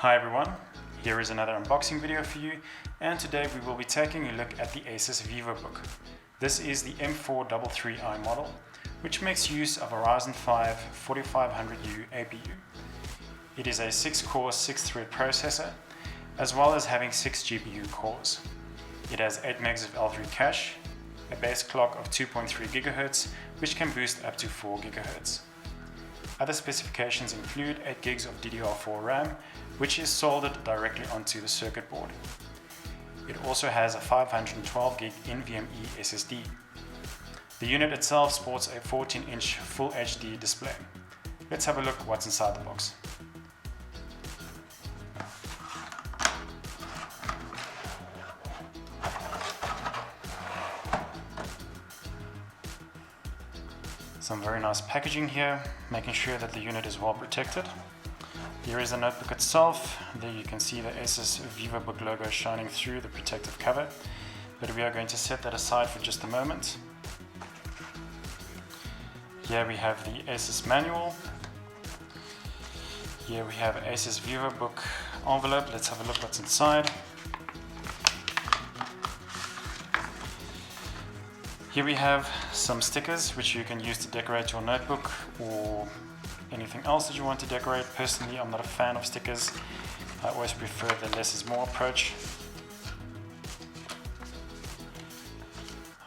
Hi everyone, here is another unboxing video for you, and today we will be taking a look at the Asus VivoBook. This is the M433IA model, which makes use of a Ryzen 5 4500U APU. It is a 6-core 6-thread processor, as well as having 6 GPU cores. It has 8 MB of L3 cache, a base clock of 2.3 GHz, which can boost up to 4 GHz. Other specifications include 8 GB of DDR4 RAM, which is soldered directly onto the circuit board. It also has a 512 GB NVMe SSD. The unit itself sports a 14-inch Full HD display. Let's have a look what's inside the box. Some very nice packaging here, making sure that the unit is well protected. Here is the notebook itself. There you can see the Asus VivoBook logo shining through the protective cover, but we are going to set that aside for just a moment. Here we have the Asus manual. Here we have Asus VivoBook envelope. Let's have a look what's inside. Here we have some stickers which you can use to decorate your notebook or anything else that you want to decorate. Personally, I'm not a fan of stickers. I always prefer the less is more approach.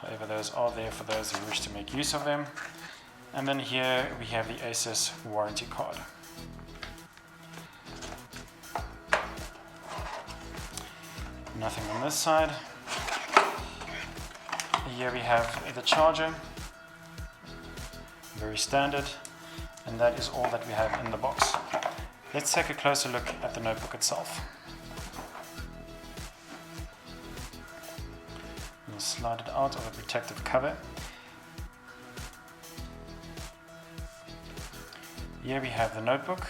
However, those are there for those who wish to make use of them. And then here we have the Asus warranty card. Nothing on this side. Here we have the charger, very standard, and that is all that we have in the box. Let's take a closer look at the notebook itself. We'll slide it out of a protective cover. Here we have the notebook.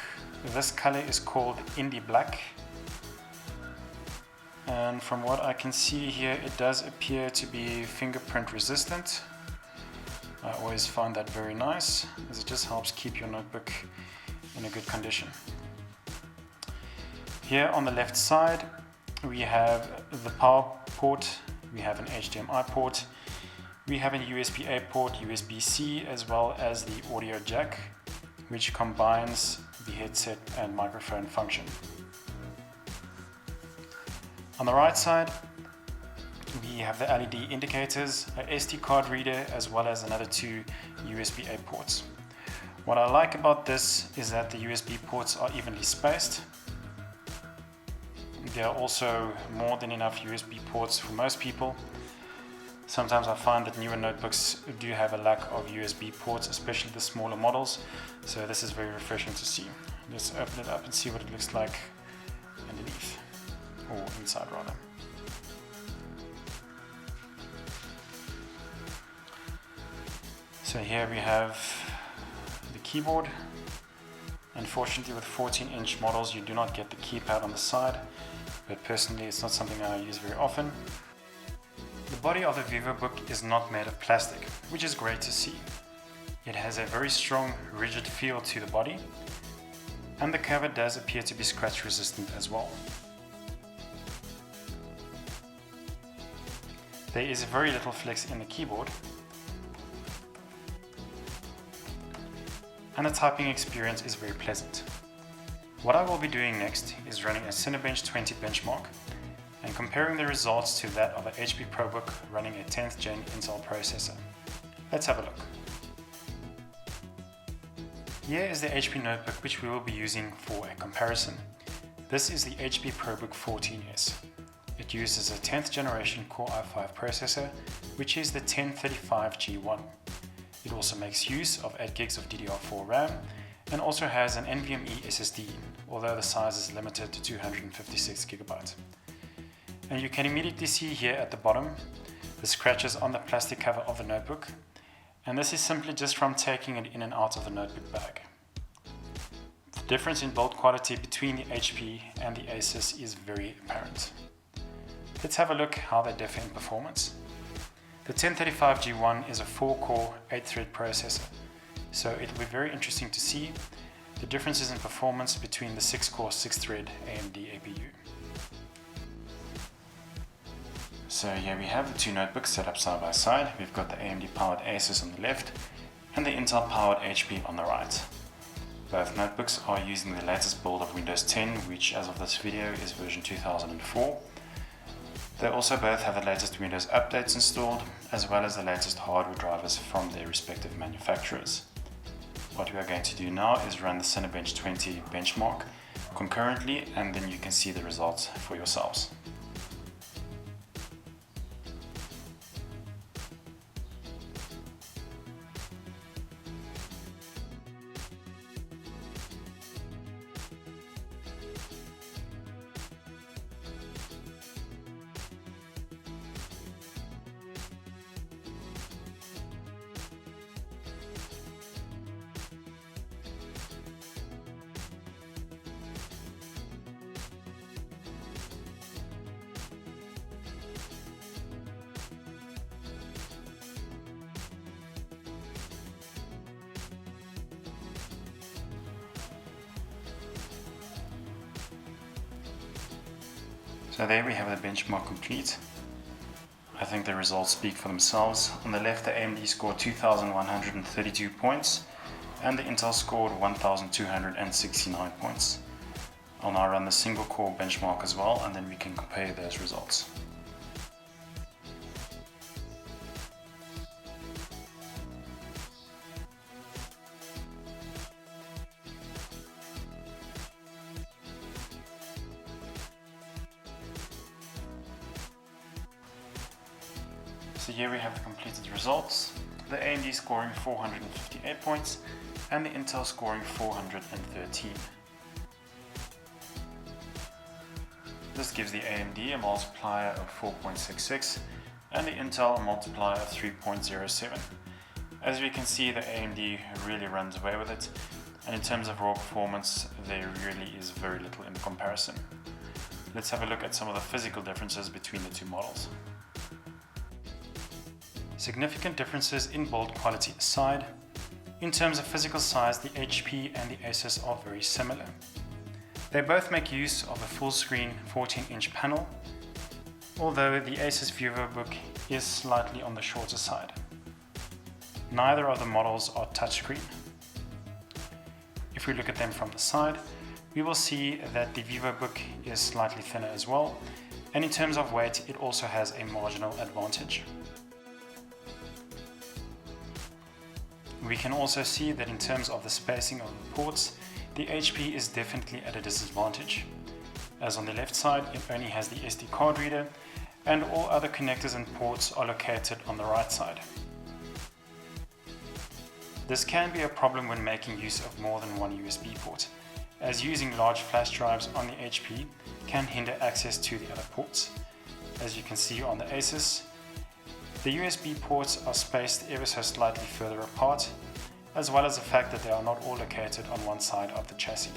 This color is called Indie Black. And from what I can see here, it does appear to be fingerprint resistant. I always find that very nice, as it just helps keep your notebook in a good condition. Here on the left side, we have the power port, we have an HDMI port, we have a USB-A port, USB-C, as well as the audio jack, which combines the headset and microphone function. On the right side, we have the LED indicators, a SD card reader, as well as another 2 USB-A ports. What I like about this is that the USB ports are evenly spaced. There are also more than enough USB ports for most people. Sometimes I find that newer notebooks do have a lack of USB ports, especially the smaller models, so this is very refreshing to see. Let's open it up and see what it looks like underneath. Or inside rather. So here we have the keyboard. Unfortunately, with 14-inch models you do not get the keypad on the side, but personally it's not something I use very often. The body of the VivoBook is not made of plastic, which is great to see. It has a very strong, rigid feel to the body, and the cover does appear to be scratch resistant as well. There is very little flex in the keyboard, and the typing experience is very pleasant. What I will be doing next is running a Cinebench R20 benchmark and comparing the results to that of a HP ProBook running a 10th Gen Intel processor. Let's have a look. Here is the HP notebook which we will be using for a comparison. This is the HP ProBook 14S. It uses a 10th generation Core i5 processor, which is the 1035G1. It also makes use of 8 GB of DDR4 RAM and also has an NVMe SSD, although the size is limited to 256 GB. And you can immediately see here at the bottom the scratches on the plastic cover of the notebook, and this is simply just from taking it in and out of the notebook bag. The difference in build quality between the HP and the Asus is very apparent. Let's have a look how they differ in performance. The 1035G1 is a 4-core 8-thread processor, so it will be very interesting to see the differences in performance between the 6-core 6-thread AMD APU. So here we have the two notebooks set up side by side. We've got the AMD powered Asus on the left and the Intel powered HP on the right. Both notebooks are using the latest build of Windows 10, which as of this video is version 2004. They also both have the latest Windows updates installed, as well as the latest hardware drivers from their respective manufacturers. What we are going to do now is run the Cinebench R20 benchmark concurrently, and then you can see the results for yourselves. So there we have the benchmark complete. I think the results speak for themselves. On the left, the AMD scored 2,132 points and the Intel scored 1,269 points. I'll now run the single core benchmark as well, and then we can compare those results. So here we have the completed results. The AMD scoring 458 points and the Intel scoring 413. This gives the AMD a multiplier of 4.66 and the Intel a multiplier of 3.07. As we can see, the AMD really runs away with it, and in terms of raw performance there really is very little in the comparison. Let's have a look at some of the physical differences between the two models. Significant differences in build quality aside, in terms of physical size, the HP and the Asus are very similar. They both make use of a full screen 14-inch panel, although the Asus VivoBook is slightly on the shorter side. Neither of the models are touchscreen. If we look at them from the side, we will see that the VivoBook is slightly thinner as well, and in terms of weight it also has a marginal advantage. We can also see that in terms of the spacing of the ports, the HP is definitely at a disadvantage, as on the left side it only has the SD card reader and all other connectors and ports are located on the right side. This can be a problem when making use of more than one USB port, as using large flash drives on the HP can hinder access to the other ports. As you can see on the Asus, the USB ports are spaced ever so slightly further apart, as well as the fact that they are not all located on one side of the chassis.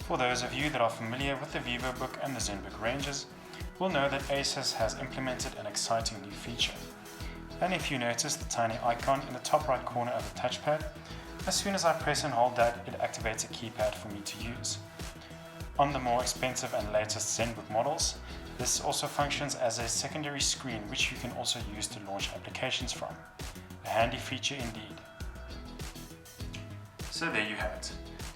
For those of you that are familiar with the VivoBook and the ZenBook ranges, will know that Asus has implemented an exciting new feature. And if you notice the tiny icon in the top right corner of the touchpad, as soon as I press and hold that, it activates a keypad for me to use. On the more expensive and latest ZenBook models, this also functions as a secondary screen which you can also use to launch applications from. A handy feature indeed. So there you have it.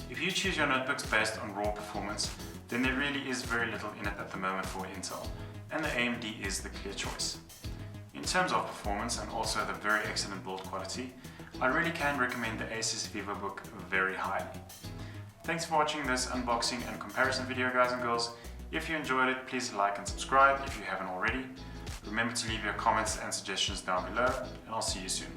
If you choose your notebooks based on raw performance, then there really is very little in it at the moment for Intel, and the AMD is the clear choice. In terms of performance and also the very excellent build quality, I really can recommend the Asus VivoBook very highly. Thanks for watching this unboxing and comparison video, guys and girls. If you enjoyed it, please like and subscribe if you haven't already. Remember to leave your comments and suggestions down below, and I'll see you soon.